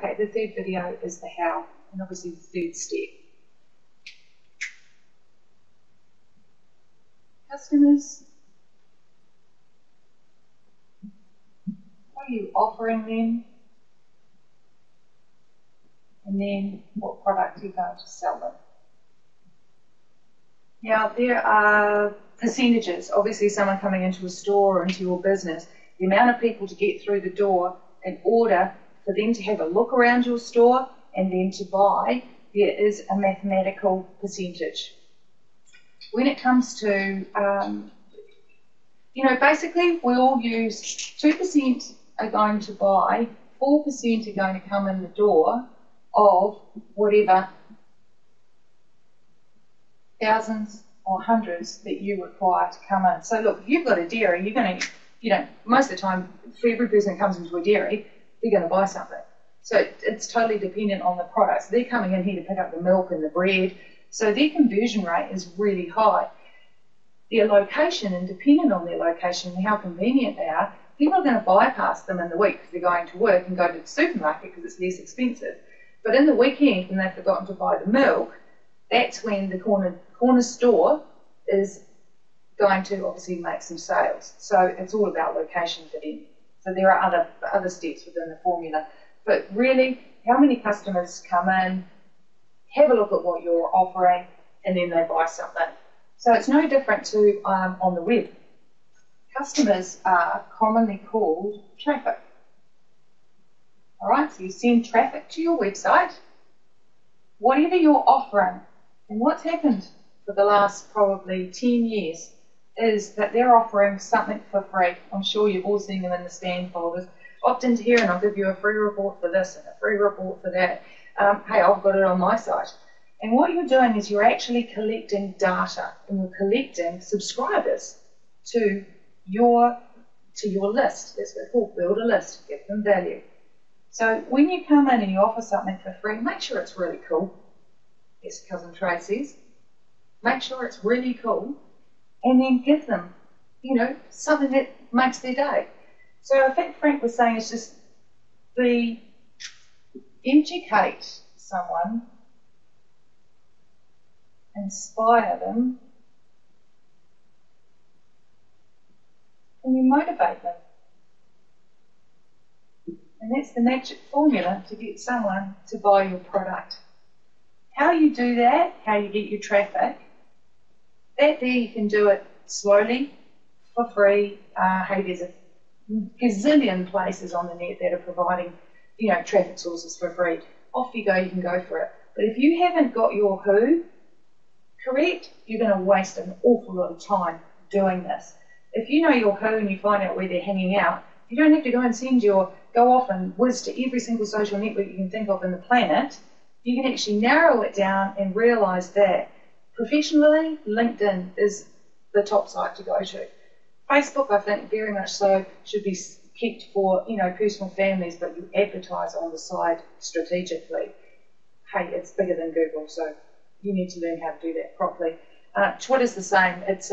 Okay, the third video is the how, and obviously the third step. Customers, what are you offering them? And then what product are you going to sell them? Now, there are percentages. Obviously, someone coming into a store or into your business, the amount of people to get through the door in order for them to have a look around your store and then to buy, there is a mathematical percentage. When it comes to, basically we all use 2% are going to buy, 4% are going to come in the door of whatever thousands or hundreds that you require to come in. So look, if you've got a dairy, you're going to, most of the time, for every person that comes into a dairy, they're going to buy something. So it's totally dependent on the products. They're coming in here to pick up the milk and the bread, so their conversion rate is really high. Their location, and depending on their location and how convenient they are, people are going to bypass them in the week because they're going to work and go to the supermarket because it's less expensive. But in the weekend, when they've forgotten to buy the milk, that's when the corner store is going to obviously make some sales. So it's all about location for them. So there are other steps within the formula. But really, how many customers come in, have a look at what you're offering, and then they buy something. So it's no different to on the web. Customers are commonly called traffic. All right, so you send traffic to your website, whatever you're offering. And what's happened for the last probably 10 years is that they're offering something for free. I'm sure you've all seen them in the spam folders. Opt into here and I'll give you a free report for this and a free report for that. Hey, I've got it on my site. And what you're doing is you're actually collecting data, and you're collecting subscribers to your list. That's what it's called, build a list, give them value. So when you come in and you offer something for free, make sure it's really cool, as Cousin Trey says. Make sure it's really cool, and then give them, something that makes their day. So I think Frank was saying it's just educate someone, inspire them, and you motivate them. And that's the magic formula to get someone to buy your product. How you do that, how you get your traffic, that there you can do it slowly, for free. Hey, there's a gazillion places on the net that are providing, traffic sources for free. Off you go, you can go for it. But if you haven't got your who correct, you're going to waste an awful lot of time doing this. If you know your who and you find out where they're hanging out, you don't have to go and go off and whiz to every single social network you can think of in the planet. You can actually narrow it down and realise that professionally, LinkedIn is the top site to go to. Facebook, I think, very much so, should be kept for, personal families, but you advertise on the side strategically. Hey, it's bigger than Google, so you need to learn how to do that properly. Twitter's the same. It's,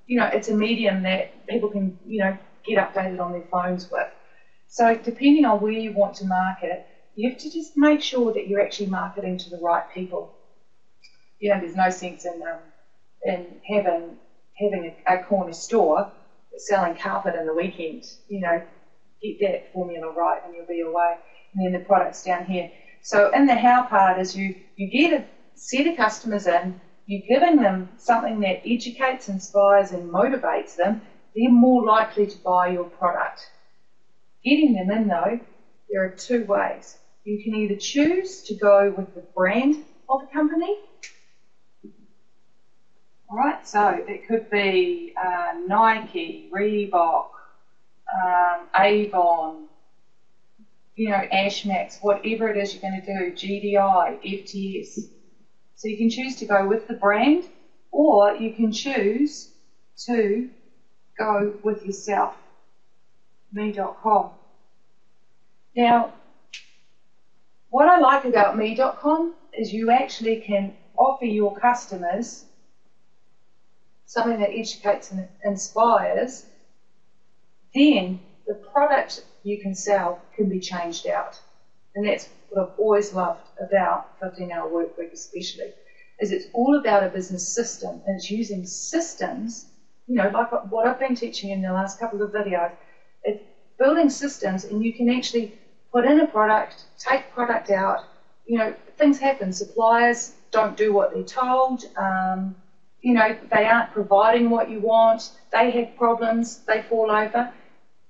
it's a medium that people can, get updated on their phones with. So depending on where you want to market, you have to just make sure that you're actually marketing to the right people. There's no sense in having a corner store selling carpet in the weekend. Get that formula right and you'll be away. And then the products down here. So in the how part is you get a set of customers in, you're giving them something that educates, inspires and motivates them, they're more likely to buy your product. Getting them in though, there are two ways. You can either choose to go with the brand of a company. Alright, so it could be Nike, Reebok, Avon, Ashmax, whatever it is you're going to do, GDI, FTS. So you can choose to go with the brand, or you can choose to go with yourself, me.com. Now, what I like about me.com is you actually can offer your customers something that educates and inspires, then the product you can sell can be changed out. And that's what I've always loved about 15-hour work week especially, is it's all about a business system, and it's using systems, you know, like what I've been teaching in the last couple of videos. It's building systems, and you can actually put in a product, take product out, you know, things happen. Suppliers don't do what they're told, you know, they aren't providing what you want, they have problems, they fall over.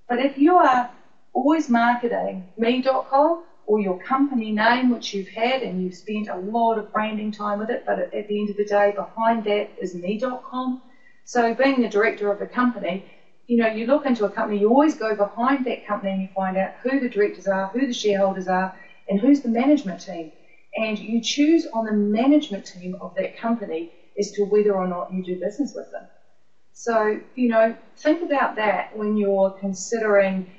But if you are always marketing me.com or your company name, which you've had and you've spent a lot of branding time with it, but at the end of the day, behind that is me.com. So being the director of a company, you know, you look into a company, you always go behind that company and you find out who the directors are, who the shareholders are, and who's the management team. And you choose on the management team of that company as to whether or not you do business with them. So, you know, think about that when you're considering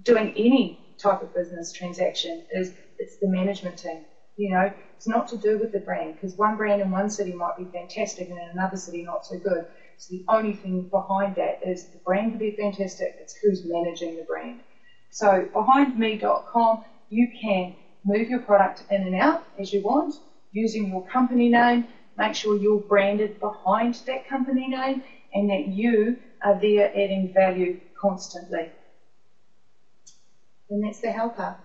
doing any type of business transaction. It's the management team. You know, it's not to do with the brand, because one brand in one city might be fantastic and in another city not so good. So the only thing behind that is the brand could be fantastic, it's who's managing the brand. So behind me.com, you can move your product in and out as you want, using your company name. Make sure you're branded behind that company name and that you are there adding value constantly. And that's the helper.